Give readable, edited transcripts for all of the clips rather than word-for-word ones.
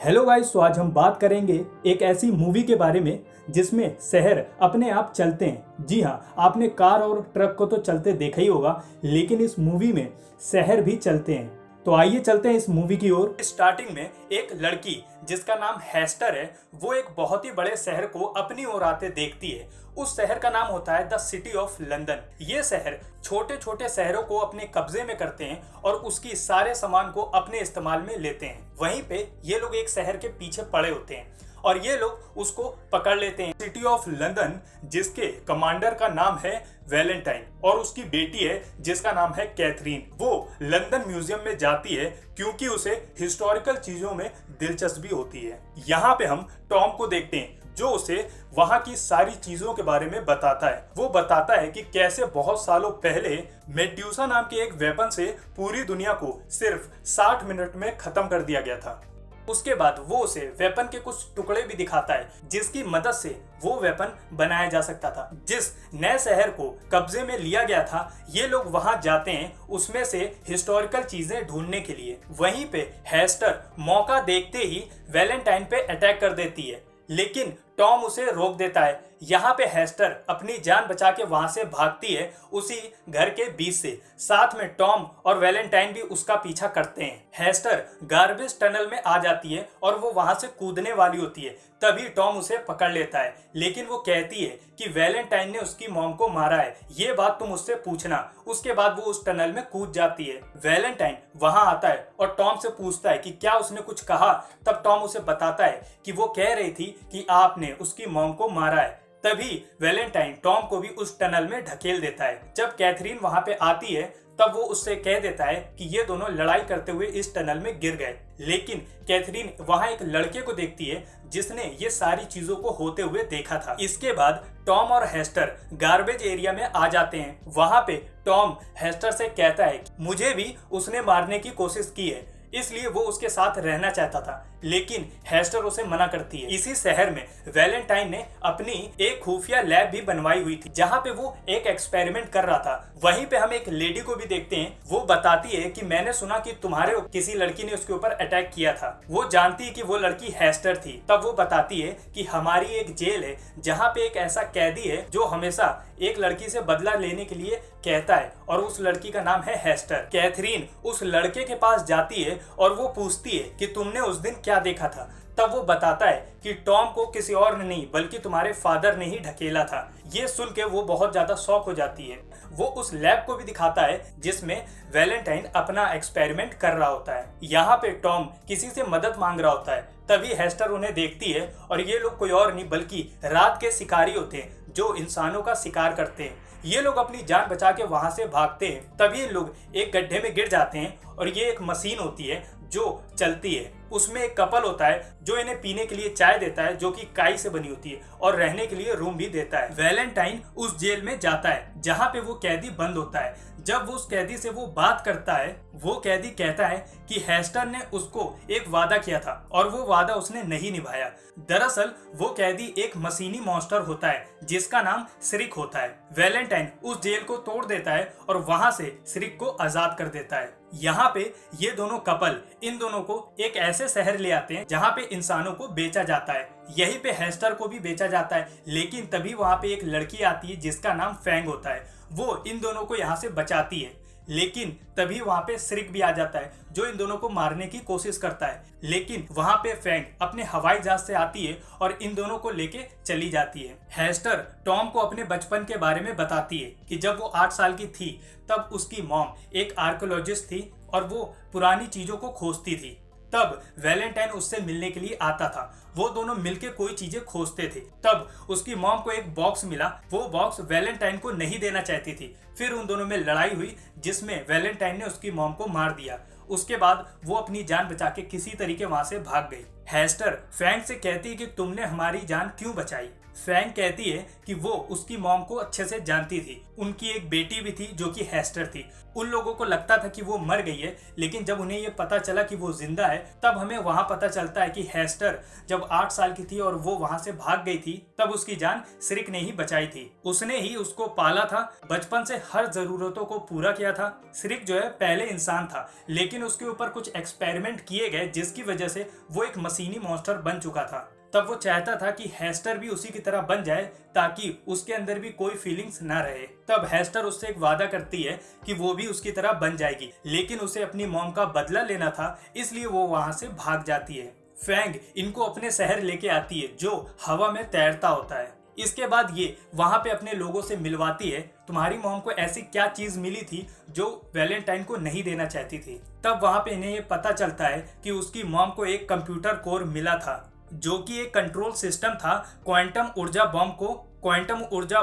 Hello guys, तो आज हम बात करेंगे एक ऐसी मूवी के बारे में जिसमें शहर अपने आप चलते हैं। जी हाँ, आपने कार और ट्रक को तो चलते देखा ही होगा, लेकिन इस मूवी में शहर भी चलते हैं। तो आइए चलते हैं इस मूवी की ओर। स्टार्टिंग में एक लड़की जिसका नाम हेस्टर है, वो एक बहुत ही बड़े शहर को अपनी ओर आते देखती है। उस शहर का नाम होता है द सिटी ऑफ लंदन। ये शहर छोटे छोटे शहरों को अपने कब्जे में करते हैं और उसकी सारे सामान को अपने इस्तेमाल में लेते हैं। वहीं पे ये लोग एक शहर के पीछे पड़े होते हैं और ये लोग उसको पकड़ लेते हैं। सिटी ऑफ लंदन जिसके कमांडर का नाम है वैलेंटाइन और उसकी बेटी है जिसका नाम है कैथरीन। वो लंदन म्यूजियम में जाती है क्योंकि उसे हिस्टोरिकल चीजों में दिलचस्पी होती है। यहाँ पे हम टॉम को देखते हैं जो उसे वहां की सारी चीजों के बारे में बताता है। वो बताता है कि कैसे बहुत सालों पहले मेड्यूसा नाम के एक वेपन से पूरी दुनिया को सिर्फ 60 मिनट में खत्म कर दिया गया था। उसके बाद वो उसे वेपन के कुछ टुकड़े भी दिखाता है जिसकी मदद से वो वेपन बनाया जा सकता था। जिस नए शहर को कब्जे में लिया गया था, ये लोग वहां जाते हैं उसमें से हिस्टोरिकल चीजें ढूंढने के लिए। वहीं पे हेस्टर मौका देखते ही वैलेंटाइन पे अटैक कर देती है, लेकिन टॉम उसे रोक देता है। यहाँ पे हेस्टर अपनी जान बचा के वहां से भागती है उसी घर के बीच से। साथ में टॉम और वैलेंटाइन भी उसका पीछा करते हैं। हेस्टर गार्बेज टनल में आ जाती है और वो वहां से कूदने वाली होती है, तभी टॉम उसे पकड़ लेता है। लेकिन वो कहती है कि वैलेंटाइन ने उसकी मॉम को मारा है, ये बात तुम उससे पूछना। उसके बाद वो उस टनल में कूद जाती है। वैलेंटाइन वहां आता है और टॉम से पूछता है कि क्या उसने कुछ कहा। तब टॉम उसे बताता है कि वो कह रही थी कि आपने उसकी मॉम को मारा है। तभी वैलेंटाइन टॉम को भी उस टनल में ढकेल देता है। जब कैथरीन वहां पे आती है तब वो उससे कह देता है कि ये दोनों लड़ाई करते हुए इस टनल में गिर गए। लेकिन कैथरीन वहां एक लड़के को देखती है जिसने ये सारी चीजों को होते हुए देखा था। इसके बाद टॉम और हेस्टर गार्बेज एरिया में आ जाते हैं। वहां पे टॉम हेस्टर से कहता है कि मुझे भी उसने मारने की कोशिश की है, इसलिए वो उसके साथ रहना चाहता था, लेकिन हेस्टर उसे मना करती है। इसी शहर में वैलेंटाइन ने अपनी एक खुफिया लैब भी बनवाई हुई थी जहाँ पे वो एक एक्सपेरिमेंट कर रहा था। वहीं पे हम एक लेडी को भी देखते हैं। वो बताती है कि मैंने सुना कि तुम्हारे किसी लड़की ने उसके ऊपर अटैक किया था। वो जानती है कि वो लड़की हेस्टर थी। तब वो बताती है कि हमारी एक जेल है जहाँ पे एक ऐसा कैदी है जो हमेशा एक लड़की से बदला लेने के लिए कहता है और उस लड़की का नाम है हेस्टर। कैथरीन उस लड़के के पास जाती है और वो पूछती है कि तुमने उस दिन क्या देखा था। तब वो बताता है कि टॉम को किसी और ने नहीं बल्कि तुम्हारे फादर ने ही ढकेला था। ये सुन के वो बहुत ज्यादा शॉक हो जाती है। वो उस लैब को भी दिखाता है जिसमें वैलेंटाइन अपना एक्सपेरिमेंट कर रहा होता है। यहाँ पे टॉम किसी से मदद मांग रहा होता है, तभी हेस्टर उन्हें देखती है और ये लोग कोई और नहीं बल्कि रात के शिकारी होते हैं जो इंसानों का शिकार करते हैं। ये लोग अपनी जान बचा के वहां से भागते हैं। तभी ये लोग एक गड्ढे में गिर जाते हैं और ये एक मशीन होती है जो चलती है। उसमें एक कपल होता है जो इन्हें पीने के लिए चाय देता है जो कि काई से बनी होती है और रहने के लिए रूम भी देता है। वैलेंटाइन उस जेल में जाता है जहाँ पे वो कैदी बंद होता है। जब वो उस कैदी से वो बात करता है, वो कैदी कहता है कि हेस्टर ने उसको एक वादा किया था और वो वादा उसने नहीं निभाया। दरअसल वो कैदी एक मशीनी मॉन्स्टर होता है जिसका नाम श्रिक होता है। वैलेंटाइन उस जेल को तोड़ देता है और वहां से श्रिक को आजाद कर देता है। यहाँ पे ये दोनों कपल इन दोनों को एक ऐसे शहर ले आते हैं जहाँ पे इंसानों को बेचा जाता है। यहीं पे हेस्टर को भी बेचा जाता है, लेकिन तभी वहाँ पे एक लड़की आती है जिसका नाम फैंग होता है। वो इन दोनों को यहाँ से बचाती है, लेकिन तभी वहां पे श्रिक भी आ जाता है जो इन दोनों को मारने की कोशिश करता है। लेकिन वहां पे फैंग अपने हवाई जहाज से आती है और इन दोनों को लेके चली जाती है। हेस्टर टॉम को अपने बचपन के बारे में बताती है कि जब वो 8 साल की थी तब उसकी मॉम एक आर्कियोलॉजिस्ट थी और वो पुरानी चीजों को खोजती थी। तब वैलेंटाइन उससे मिलने के लिए आता था। वो दोनों मिलके कोई चीजें खोजते थे। तब उसकी मॉम को एक बॉक्स मिला। वो बॉक्स वैलेंटाइन को नहीं देना चाहती थी। फिर उन दोनों में लड़ाई हुई जिसमें वैलेंटाइन ने उसकी मॉम को मार दिया। उसके बाद वो अपनी जान बचा के किसी तरीके वहां से भाग गई। हेस्टर फैंग से कहती है कि तुमने हमारी जान क्यों बचाई। फैंग कहती है कि वो उसकी मॉम को अच्छे से जानती थी। उनकी एक बेटी भी थी जो कि हेस्टर थी। उन लोगों को लगता था कि वो मर गई है, लेकिन जब उन्हें ये पता चला कि वो जिंदा है तब हमें वहां पता चलता है कि हेस्टर जब 8 साल की थी और वो वहां से भाग गई थी तब उसकी जान श्रिक ने ही बचाई थी। उसने ही उसको पाला था, बचपन से हर जरूरतों को पूरा किया था। श्रिक जो है पहले इंसान था, लेकिन उसके ऊपर कुछ एक्सपेरिमेंट किए गए जिसकी वजह से वो एक मशीनी मॉन्स्टर बन चुका था। तब वो चाहता था कि हेस्टर भी उसी की तरह बन जाए ताकि उसके अंदर भी कोई फीलिंग्स ना रहे। तब हेस्टर उससे एक वादा करती है कि वो भी उसकी तरह बन जाएगी, लेकिन उसे अपनी मॉम का बदला लेना था, इसलिए वो वहां से भाग जाती है। फैंग इनको अपने शहर लेके आती है जो हवा में तैरता होता है। इसके बाद ये वहां पे अपने लोगों से मिलवाती है, तुम्हारी मॉम को ऐसी क्या चीज मिली थी जो वैलेंटाइन को नहीं देना चाहती थी। तब वहां पे इन्हें ये पता चलता है कि उसकी मॉम को एक कंप्यूटर कोर मिला था जो कि एक कंट्रोल सिस्टम था क्वांटम ऊर्जा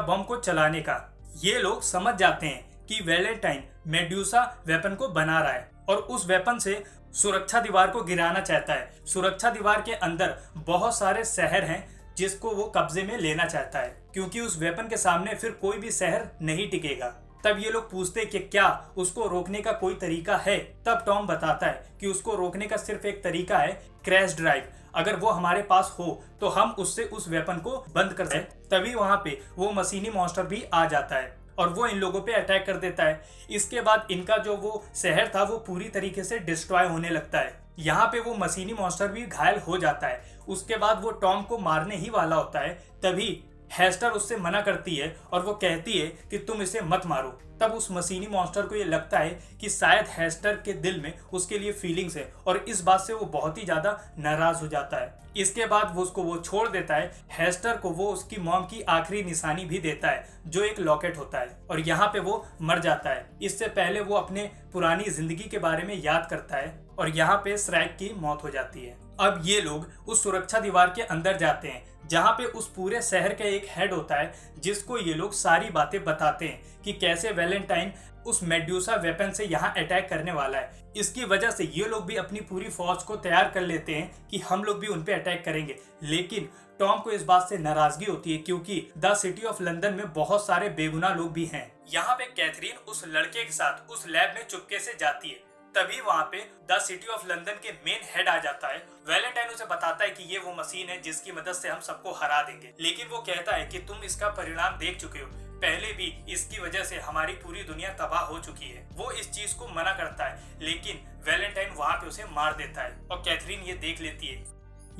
बम को चलाने का। ये लोग समझ जाते हैं कि वैलेंटाइन मेड्यूसा वेपन को बना रहा है और उस वेपन से सुरक्षा दीवार को गिराना चाहता है। सुरक्षा दीवार के अंदर बहुत सारे शहर हैं जिसको वो कब्जे में लेना चाहता है, क्योंकि उस वेपन के सामने फिर कोई भी शहर नहीं टिकेगा। तब ये लोग पूछते कि क्या उसको रोकने का कोई तरीका है। तब टॉम बताता है कि उसको रोकने का सिर्फ एक तरीका है, क्रैश ड्राइव। अगर वो हमारे पास हो तो हम उससे उस वेपन को बंद कर सकते। तभी वहां पे वो मशीनी मॉन्स्टर भी आ जाता है और वो इन लोगों पे अटैक कर देता है। इसके बाद इनका जो वो शहर था वो पूरी तरीके से डिस्ट्रॉय होने लगता है। यहाँ पे वो मशीनी मॉन्स्टर भी घायल हो जाता है। उसके बाद वो टॉम को मारने ही वाला होता है, तभी हेस्टर उससे मना करती है और वो कहती है कि तुम इसे मत मारो। तब उस मशीनी मॉन्स्टर को ये लगता है कि शायद हेस्टर के दिल में उसके लिए फीलिंग्स है और इस बात से वो बहुत ही ज्यादा नाराज हो जाता है। इसके बाद वो उसको छोड़ देता है। हेस्टर को वो उसकी मॉम की आखिरी निशानी भी देता है जो एक लॉकेट होता है और यहाँ पे वो मर जाता है। इससे पहले वो अपने पुरानी जिंदगी के बारे में याद करता है और यहाँ पे श्रैक की मौत हो जाती है। अब ये लोग उस सुरक्षा दीवार के अंदर जाते हैं जहाँ पे उस पूरे शहर का एक हेड होता है जिसको ये लोग सारी बातें बताते हैं कि कैसे वैलेंटाइन उस मेड्यूसा वेपन से यहाँ अटैक करने वाला है। इसकी वजह से ये लोग भी अपनी पूरी फौज को तैयार कर लेते हैं कि हम लोग भी उन पे अटैक करेंगे। लेकिन टॉम को इस बात से नाराजगी होती है क्योंकि द सिटी ऑफ लंदन में बहुत सारे बेगुनाह लोग भी हैं। यहाँ पे कैथरीन उस लड़के के साथ उस लैब में चुपके से जाती है। तभी वहाँ पे द सिटी ऑफ लंदन के मेन हेड आ जाता है। वैलेंटाइन उसे बताता है कि ये वो मशीन है जिसकी मदद से हम सबको हरा देंगे, लेकिन वो कहता है कि तुम इसका परिणाम देख चुके हो, पहले भी इसकी वजह से हमारी पूरी दुनिया तबाह हो चुकी है। वो इस चीज को मना करता है, लेकिन वैलेंटाइन वहाँ पे उसे मार देता है और कैथरीन ये देख लेती है।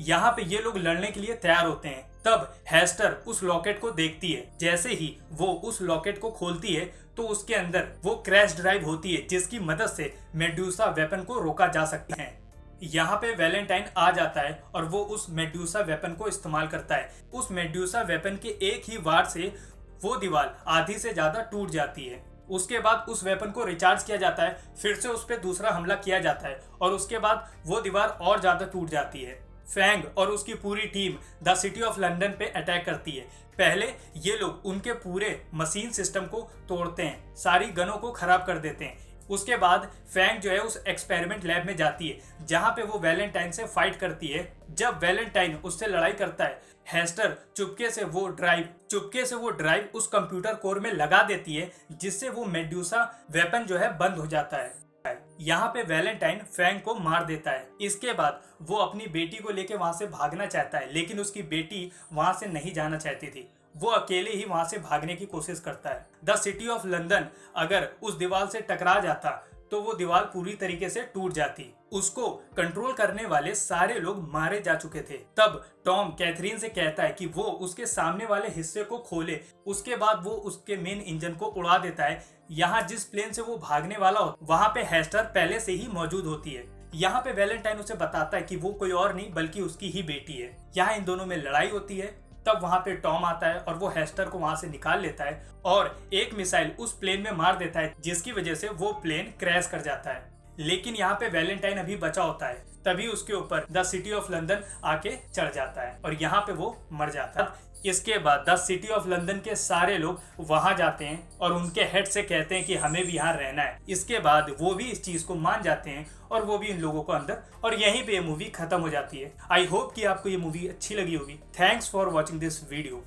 यहाँ पे ये लोग लड़ने के लिए तैयार होते हैं। तब हेस्टर उस लॉकेट को देखती है। जैसे ही वो उस लॉकेट को खोलती है तो उसके अंदर वो क्रैश ड्राइव होती है जिसकी मदद से मेड्यूसा वेपन को रोका जा सकता है। यहाँ पे वैलेंटाइन आ जाता है और वो उस मेड्यूसा वेपन को इस्तेमाल करता है। उस मेड्यूसा वेपन के एक ही वार से वो दीवार आधी से ज्यादा टूट जाती है। उसके बाद उस वेपन को रिचार्ज किया जाता है, फिर से उस पर दूसरा हमला किया जाता है और उसके बाद वो दीवार और ज्यादा टूट जाती है। फैंग और उसकी पूरी team the city of London पे अटैक करती है। पहले ये लोग उनके पूरे मशीन सिस्टम को तोड़ते हैं, सारी गनों को खराब कर देते हैं। उसके बाद फैंग जो है उस एक्सपेरिमेंट लैब में जाती है जहां पे वो वैलेंटाइन से फाइट करती है। जब वैलेंटाइन उससे लड़ाई करता है, हेस्टर चुपके से वो ड्राइव उस कंप्यूटर कोर में लगा देती है जिससे वो मेड्यूसा वेपन जो है बंद हो जाता है। यहाँ पे वैलेंटाइन फैंग को मार देता है। इसके बाद वो अपनी बेटी को लेके वहां से भागना चाहता है, लेकिन उसकी बेटी वहां से नहीं जाना चाहती थी। वो अकेले ही वहां से भागने की कोशिश करता है। द सिटी ऑफ लंदन अगर उस दीवार से टकरा जाता तो वो दीवार पूरी तरीके से टूट जाती। उसको कंट्रोल करने वाले सारे लोग मारे जा चुके थे। तब टॉम कैथरीन से कहता है कि वो उसके सामने वाले हिस्से को खोले। उसके बाद वो उसके मेन इंजन को उड़ा देता है। यहाँ जिस प्लेन से वो भागने वाला हो वहां पे हेस्टर पहले से ही मौजूद होती है। यहाँ पे वैलेंटाइन उसे बताता है कि वो कोई और नहीं बल्कि उसकी ही बेटी है। यहाँ इन दोनों में लड़ाई होती है। तब वहां पे टॉम आता है और वो हेस्टर को वहां से निकाल लेता है और एक मिसाइल उस प्लेन में मार देता है जिसकी वजह से वो प्लेन क्रैश कर जाता है। लेकिन यहाँ पे वैलेंटाइन अभी बचा होता है। तभी उसके ऊपर द सिटी ऑफ लंदन आके चढ़ जाता है और यहाँ पे वो मर जाता है। इसके बाद द सिटी ऑफ लंदन के सारे लोग वहां जाते हैं और उनके हेड से कहते हैं कि हमें भी यहाँ रहना है। इसके बाद वो भी इस चीज को मान जाते हैं और वो भी इन लोगों को अंदर, और यहीं पे ये मूवी खत्म हो जाती है। आई होप कि आपको ये मूवी अच्छी लगी होगी। Thanks for watching this video.